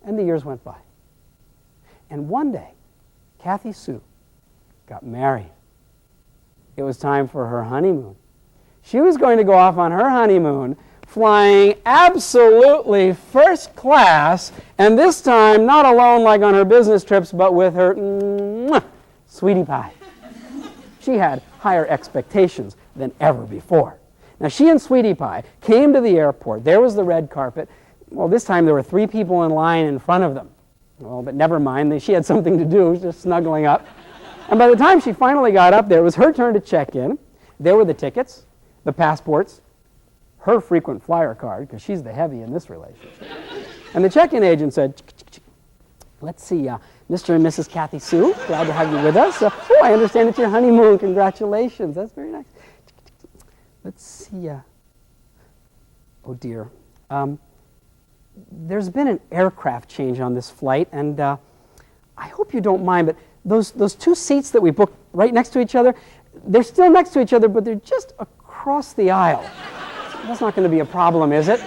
And the years went by. And one day, Kathy Sue got married. It was time for her honeymoon. She was going to go off on her honeymoon flying absolutely first class, and this time not alone like on her business trips, but with her sweetie pie. She had higher expectations than ever before. Now, she and Sweetie Pie came to the airport. There was the red carpet. Well, this time there were 3 people in line in front of them. Well, but never mind. She had something to do, just snuggling up. And by the time she finally got up there, it was her turn to check in. There were the tickets, the passports, her frequent flyer card, because she's the heavy in this relationship. And the check-in agent said, let's see, Mr. and Mrs. Kathy Sue, glad to have you with us. Oh, I understand it's your honeymoon. Congratulations. That's very nice. Let's see. Oh, dear. There's been an aircraft change on this flight, and I hope you don't mind, but those 2 seats that we booked right next to each other, they're still next to each other, but they're just across the aisle. That's not going to be a problem, is it?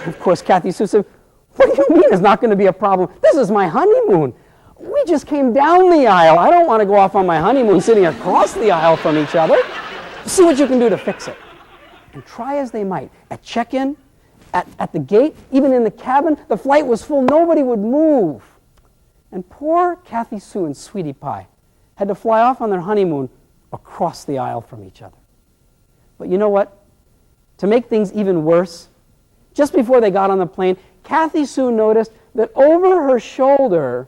Of course, Kathy Sue said, what do you mean it's not going to be a problem? This is my honeymoon. We just came down the aisle. I don't want to go off on my honeymoon sitting across the aisle from each other. See what you can do to fix it. And try as they might, at check-in, at the gate, even in the cabin, the flight was full. Nobody would move. And poor Kathy Sue and Sweetie Pie had to fly off on their honeymoon across the aisle from each other. But you know what? To make things even worse, just before they got on the plane, Kathy Sue noticed that over her shoulder,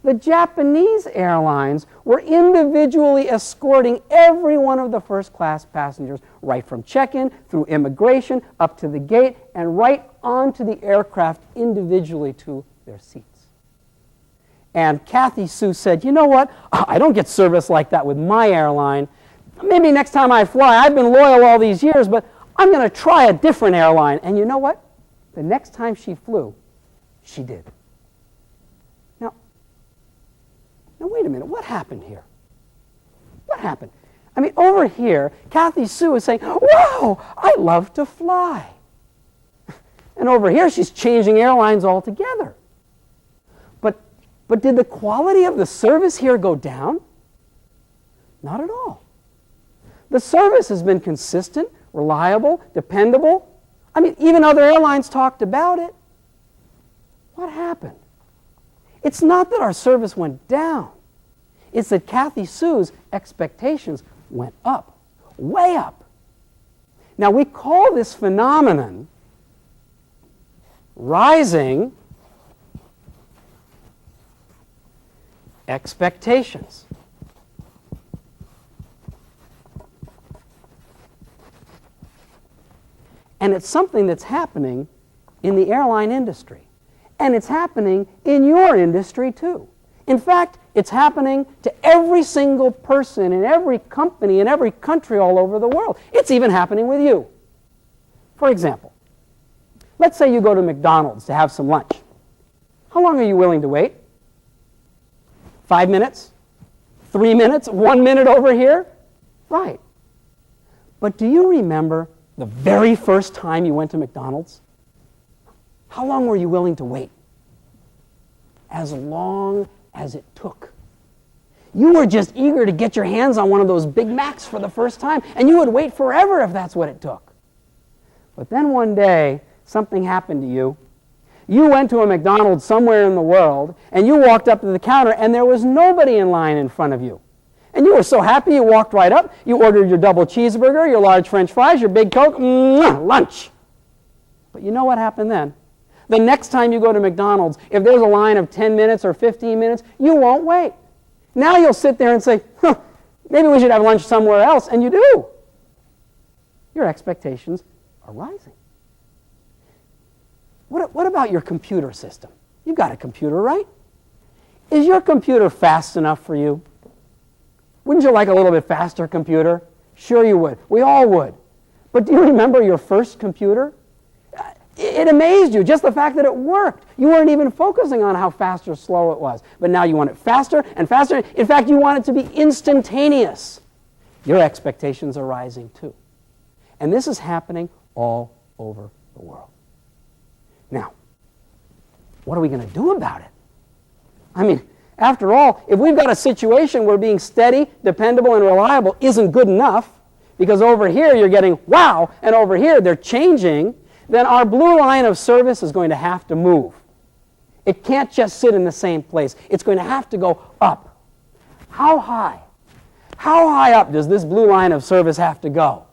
the Japanese airlines were individually escorting every one of the first-class passengers right from check-in, through immigration, up to the gate, and right onto the aircraft individually to their seats. And Kathy Sue said, you know what? I don't get service like that with my airline. Maybe next time I fly, I've been loyal all these years, but I'm going to try a different airline. And you know what? The next time she flew, she did. Now, wait a minute. What happened here? What happened? I mean, over here, Kathy Sue is saying, wow, I love to fly. And over here, she's changing airlines altogether. But did the quality of the service here go down? Not at all. The service has been consistent, reliable, dependable. I mean, even other airlines talked about it. What happened? It's not that our service went down. It's that Kathy Sue's expectations went up, way up. Now, we call this phenomenon rising expectations. And it's something that's happening in the airline industry. And it's happening in your industry too. In fact, it's happening to every single person in every company in every country all over the world. It's even happening with you. For example, let's say you go to McDonald's to have some lunch. How long are you willing to wait? 5 minutes? 3 minutes? 1 minute over here? Right. But do you remember the very first time you went to McDonald's? How long were you willing to wait? As long as it took. You were just eager to get your hands on one of those Big Macs for the first time, and you would wait forever if that's what it took. But then one day, something happened to you. You went to a McDonald's somewhere in the world, and you walked up to the counter, and there was nobody in line in front of you. And you were so happy, you walked right up, you ordered your double cheeseburger, your large French fries, your big Coke, lunch. But you know what happened then? The next time you go to McDonald's, if there's a line of 10 minutes or 15 minutes, you won't wait. Now you'll sit there and say, maybe we should have lunch somewhere else, and you do. Your expectations are rising. What about your computer system? You've got a computer, right? Is your computer fast enough for you? Wouldn't you like a little bit faster computer? Sure you would. We all would. But do you remember your first computer? It amazed you, just the fact that it worked. You weren't even focusing on how fast or slow it was. But now you want it faster and faster. In fact, you want it to be instantaneous. Your expectations are rising too. And this is happening all over the world. Now, what are we going to do about it? I mean, after all, if we've got a situation where being steady, dependable, and reliable isn't good enough, because over here you're getting wow, and over here they're changing, then our blue line of service is going to have to move. It can't just sit in the same place. It's going to have to go up. How high? How high up does this blue line of service have to go?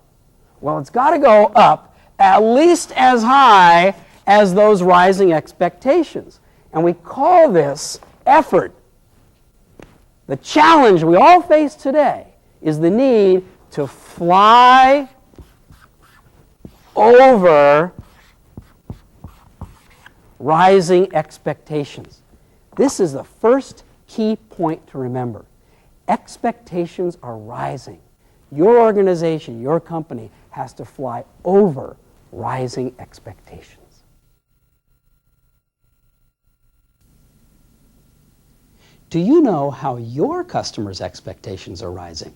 Well, it's got to go up at least as high as those rising expectations. And we call this effort. The challenge we all face today is the need to fly over rising expectations. This is the first key point to remember. Expectations are rising. Your organization, your company, has to fly over rising expectations. Do you know how your customers' expectations are rising?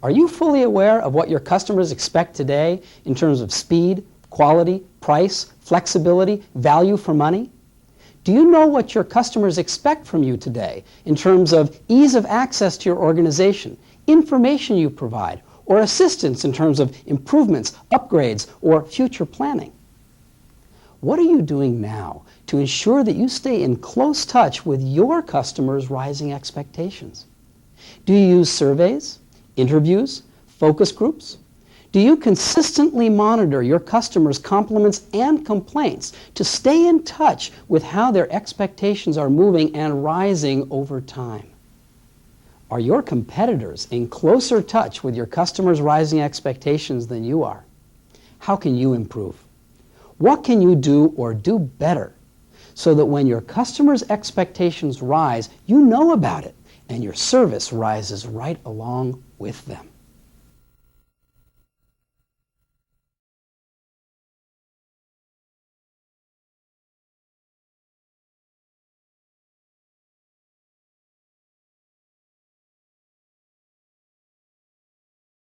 Are you fully aware of what your customers expect today in terms of speed, quality, price, flexibility, value for money? Do you know what your customers expect from you today in terms of ease of access to your organization, information you provide, or assistance in terms of improvements, upgrades, or future planning? What are you doing now to ensure that you stay in close touch with your customers' rising expectations? Do you use surveys, interviews, focus groups? Do you consistently monitor your customers' compliments and complaints to stay in touch with how their expectations are moving and rising over time? Are your competitors in closer touch with your customers' rising expectations than you are? How can you improve? What can you do or do better so that when your customers' expectations rise, you know about it and your service rises right along with them?